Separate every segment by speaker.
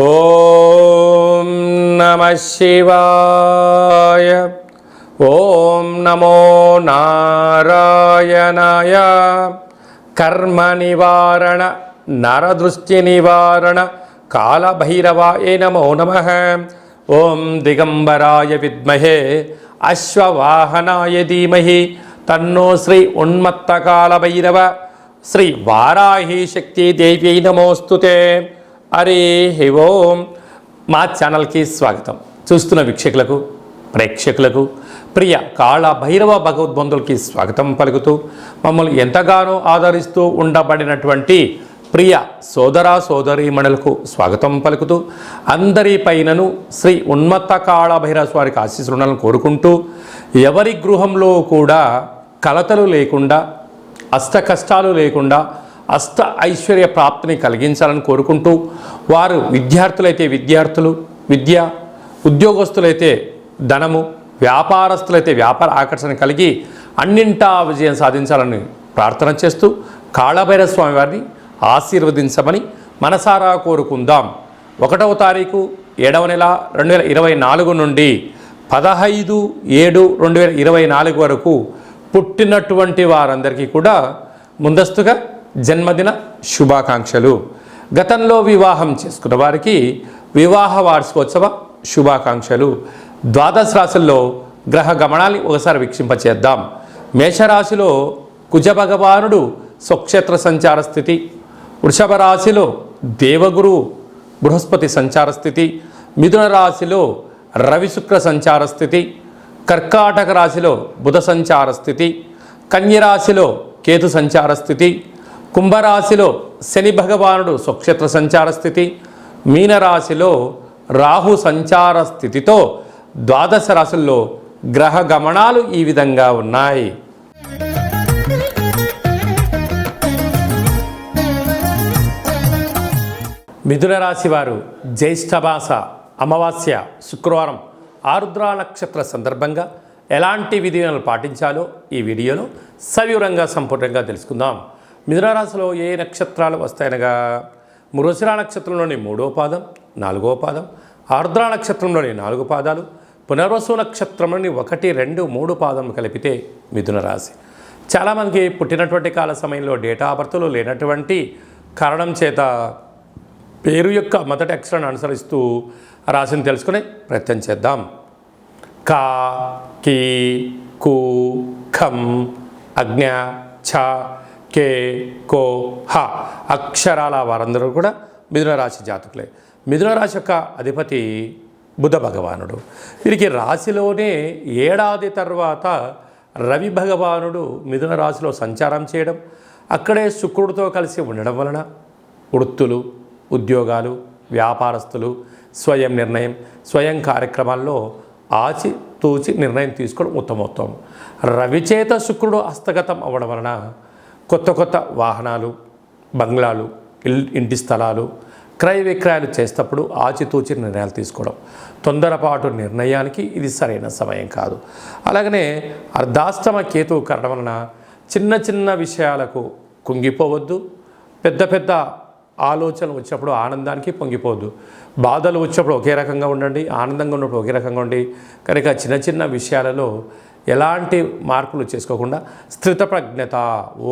Speaker 1: ఓం నమః శివాయ. ఓం నమో నారాయణాయ. కర్మ నివారణ నరదృష్టి నివారణ కాళభైరవాయ నమో నమః. ఓం దిగంబరాయ విద్మహే అశ్వవాహనాయ ధీమహి తన్నో శ్రీ ఉన్మత్త కాళభైరవ శ్రీ వారాహి శక్తి దేవ్యై నమోస్తుతే. హరి ఓం. మా ఛానల్కి స్వాగతం. చూస్తున్న వీక్షకులకు ప్రేక్షకులకు ప్రియ కాళభైరవ భగవద్బంధులకి స్వాగతం పలుకుతూ మమ్మల్ని ఎంతగానో ఆదరిస్తూ ఉండబడినటువంటి ప్రియ సోదర సోదరీమణులకు స్వాగతం పలుకుతూ అందరిపైనను శ్రీ ఉన్మత్త కాళభైరవ స్వారికి ఆశీస్సులను కోరుకుంటూ ఎవరి గృహంలో కూడా కలతలు లేకుండా అష్ట కష్టాలు లేకుండా అష్ట ఐశ్వర్య ప్రాప్తిని కలిగించాలని కోరుకుంటూ వారు విద్యార్థులైతే విద్యార్థులు విద్య, ఉద్యోగస్తులైతే ధనము, వ్యాపారస్తులైతే వ్యాపార ఆకర్షణ కలిగి అన్నింటా విజయం సాధించాలని ప్రార్థన చేస్తూ కాళభైరవ స్వామి వారిని ఆశీర్వదించమని మనసారా కోరుకుందాం. 1వ తారీఖు 7వ నెల 2024 నుండి 15/7/2024 వరకు పుట్టినటువంటి వారందరికీ కూడా ముందస్తుగా జన్మదిన శుభాకాంక్షలు. గతంలో వివాహం చేసుకున్న వారికి వివాహ వార్షికోత్సవ శుభాకాంక్షలు. ద్వాదశ రాశుల్లో గ్రహ గమనాన్ని ఒకసారి వీక్షింపచేద్దాం. మేషరాశిలో కుజ భగవానుడు స్వక్షేత్ర సంచార స్థితి, వృషభ రాశిలో దేవగురు బృహస్పతి సంచార స్థితి, మిథున రాశిలో రవి శుక్ర సంచార స్థితి, కర్కాటక రాశిలో బుధ సంచార స్థితి, కన్యరాశిలో కేతు సంచార స్థితి, కుంభరాశిలో శని భగవానుడు స్వక్షేత్ర సంచార స్థితి, మీనరాశిలో రాహు సంచార స్థితితో ద్వాదశ రాశుల్లో గ్రహ గమనాలు ఈ విధంగా ఉన్నాయి. మిథున రాశి వారు జ్యేష్ఠమాస అమావాస్య శుక్రవారం ఆరుద్ర నక్షత్ర సందర్భంగా ఎలాంటి విధిలను పాటించాలో ఈ వీడియోలో సవివరంగా సంపూర్ణంగా తెలుసుకుందాం. మిథున రాశిలో ఏ నక్షత్రాలు వస్తాయనగా మృగశిర నక్షత్రంలోని 3వ పాదం, 4వ పాదం, ఆర్ద్ర నక్షత్రంలోని 4 పాదాలు, పునర్వసు నక్షత్రంలోని 1, 2, 3 పాదం కలిపితే మిథున రాశి. చాలామందికి పుట్టినటువంటి కాల సమయంలో డేటా ఆఫ్ బర్త్లో లేనటువంటి కారణం చేత పేరు యొక్క మొదటి అక్షరాన్ని అనుసరిస్తూ రాశిని తెలుసుకునే ప్రయత్నం చేద్దాం. కా, కీ, కు, ఖం, అజ్ఞ, ఛ, కే, కో, హ అక్షరాల వారందరూ కూడా మిథున రాశి జాతకులే. మిథున రాశి యొక్క అధిపతి బుధ భగవానుడు. వీరికి రాశిలోనే ఏడాది తర్వాత రవి భగవానుడు మిథున రాశిలో సంచారం చేయడం, అక్కడే శుక్రుడితో కలిసి ఉండడం వలన వృత్తులు, ఉద్యోగాలు, వ్యాపారస్తులు స్వయం నిర్ణయం, స్వయం కార్యక్రమాల్లో ఆచితూచి నిర్ణయం తీసుకోవడం ఉత్తమోత్తమం. రవిచేత శుక్రుడు హస్తగతం అవ్వడం వలన కొత్త కొత్త వాహనాలు, బంగ్లాలు, ఇంటి స్థలాలు క్రయ విక్రయాలు చేసేటప్పుడు ఆచితూచి నిర్ణయాలు తీసుకోవడం. తొందరపాటు నిర్ణయానికి ఇది సరైన సమయం కాదు. అలాగనే అర్ధాష్టమ కేతువు కారణం వలన చిన్న చిన్న విషయాలకు కుంగిపోవద్దు. పెద్ద పెద్ద ఆలోచనలు వచ్చినప్పుడు ఆనందానికి పొంగిపోవద్దు. బాధలు వచ్చినప్పుడు ఒకే రకంగా ఉండండి, ఆనందంగా ఉన్నప్పుడు ఒకే రకంగా ఉండి. కనుక చిన్న చిన్న విషయాలలో ఎలాంటి మార్పులు చేసుకోకుండా స్థితప్రజ్ఞత,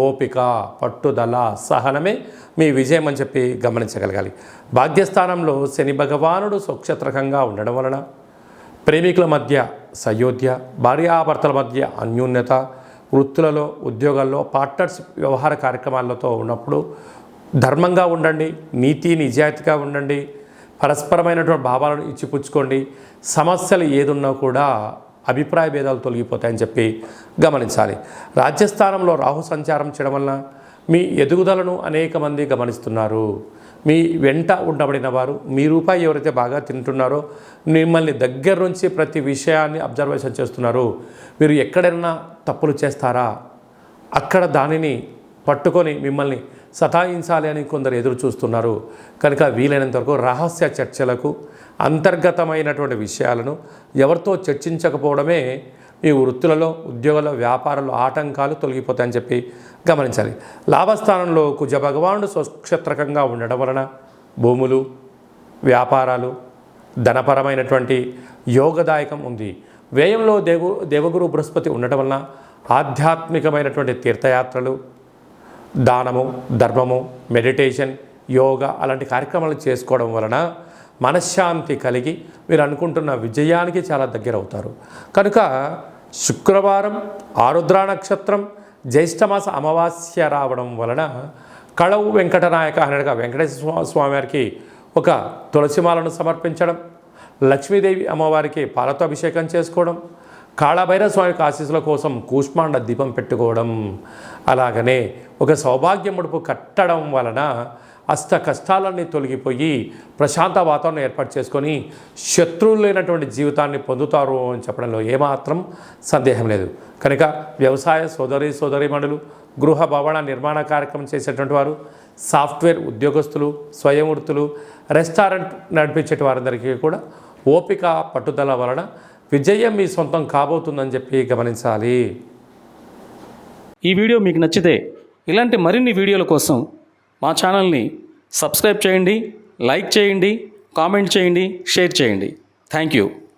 Speaker 1: ఓపిక, పట్టుదల, సహనమే మీ విజయం అని చెప్పి గమనించగలగాలి. భాగ్యస్థానంలో శని భగవానుడు స్వక్షేత్రకంగా ఉండడం వలన ప్రేమికుల మధ్య సయోధ్య, భార్యాభర్తల మధ్య అన్యోన్యత, వృత్తులలో, ఉద్యోగాల్లో, పార్ట్నర్స్ వ్యవహార కార్యక్రమాలతో ఉన్నప్పుడు ధర్మంగా ఉండండి, నీతి నిజాయితీగా ఉండండి, పరస్పరమైనటువంటి భావాలను ఇచ్చిపుచ్చుకోండి. సమస్యలు ఏదున్నా కూడా అభిప్రాయ భేదాలు తొలగిపోతాయని చెప్పి గమనించాలి. రాజ్యస్థానంలో రాహు సంచారం చేయడం వలన మీ ఎదుగుదలను అనేక మంది గమనిస్తున్నారు. మీ వెంట ఉండబడిన వారు, మీ రూపాయి ఎవరైతే బాగా తింటున్నారో మిమ్మల్ని దగ్గర నుంచి ప్రతి విషయాన్ని అబ్జర్వేషన్ చేస్తున్నారు. మీరు ఎక్కడైనా తప్పులు చేస్తారా, అక్కడ దానిని పట్టుకొని మిమ్మల్ని సతాయించాలి అని కొందరు ఎదురు చూస్తున్నారు. కనుక వీలైనంత వరకు రహస్య చర్చలకు, అంతర్గతమైనటువంటి విషయాలను ఎవరితో చర్చించకపోవడమే మీ వృత్తులలో, ఉద్యోగాల్లో, వ్యాపారాల్లో ఆటంకాలు తొలగిపోతాయని చెప్పి గమనించాలి. లాభస్థానంలో కుజ భగవానుడు స్వక్షేత్రకంగా ఉండడం వలన భూములు, వ్యాపారాలు, ధనపరమైనటువంటి యోగదాయకం ఉంది. వ్యయంలో దేవగురు బృహస్పతి ఉండటం వలన ఆధ్యాత్మికమైనటువంటి తీర్థయాత్రలు, దానము, ధర్మము, మెడిటేషన్, యోగా అలాంటి కార్యక్రమాలు చేసుకోవడం వలన మనశ్శాంతి కలిగి మీరు అనుకుంటున్న విజయానికి చాలా దగ్గర అవుతారు. కనుక శుక్రవారం ఆరుద్ర నక్షత్రం జ్యేష్ఠమాస అమావాస్య రావడం వలన కళవు వెంకటనాయక అనగా వెంకటేశ్వర స్వామివారికి ఒక తులసిమాలను సమర్పించడం, లక్ష్మీదేవి అమ్మవారికి పాలతో అభిషేకం చేసుకోవడం, కాళభైరవ స్వామికి ఆశీస్సుల కోసం కూష్మాండ దీపం పెట్టుకోవడం, అలాగనే ఒక సౌభాగ్య ముడుపు కట్టడం వలన అష్ట కష్టాలన్నీ తొలగిపోయి ప్రశాంత వాతావరణం ఏర్పాటు చేసుకొని శత్రువులు లేనటువంటి జీవితాన్ని పొందుతారు అని చెప్పడంలో ఏమాత్రం సందేహం లేదు. కనుక వ్యవసాయ సోదరీమణులు, గృహ భవన నిర్మాణ కార్యక్రమం చేసేటువంటి వారు, సాఫ్ట్వేర్ ఉద్యోగస్తులు, స్వయం వృత్తులు, రెస్టారెంట్ నడిపించే వారందరికీ కూడా ఓపిక పట్టుదల వలన విజయం మీ సొంతం కాబోతుందని చెప్పి గమనించాలి.
Speaker 2: ఈ వీడియో మీకు నచ్చితే ఇలాంటి మరిన్ని వీడియోల కోసం మా ఛానల్ని సబ్స్క్రైబ్ చేయండి, లైక్ చేయండి, కామెంట్ చేయండి, షేర్ చేయండి. Thank you.